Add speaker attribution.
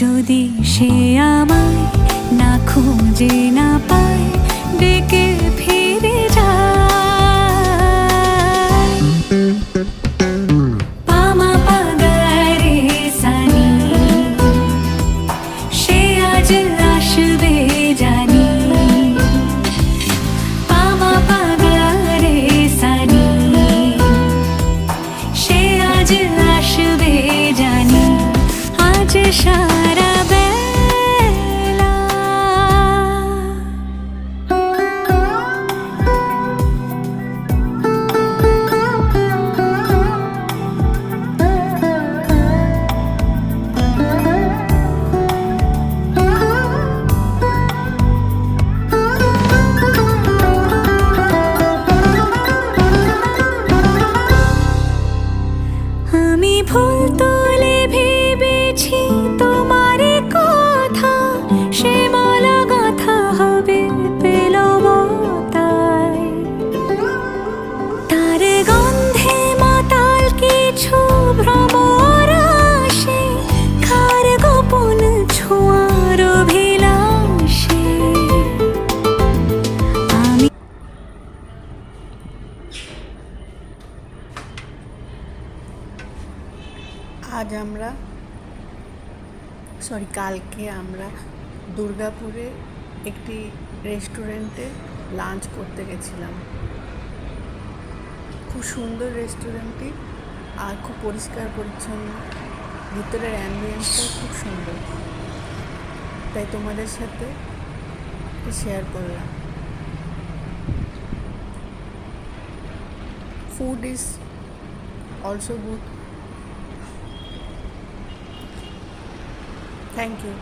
Speaker 1: যদি সে আমায় না খুঁজে না পায়, ডেকে ফিরে যায়। পামা পাগারে সানি, সে আজ আসবে জানি। পামা পাগারে সানি, সে আজ আসবে জানি। আজ সারা বেলা আমি ফুল তুলে ভেবেছি তোমার কথা, সে মালা গাঁথা হবে পেলবতায়। তার গন্ধে মাতাল কিছু ভ্রমর আসে, কার গোপন ছোঁয়ার অভিলাষে। আমি
Speaker 2: কালকে আমরা দুর্গাপুরে একটি রেস্টুরেন্টে লাঞ্চ করতে গেছিলাম। খুব সুন্দর রেস্টুরেন্টটি, আর খুব পরিষ্কার পরিচ্ছন্ন, ভিতরের অ্যাম্বিয়েন্সটাও খুব সুন্দর, তাই তোমাদের সাথে শেয়ার করলাম। Food is also good. Thank you.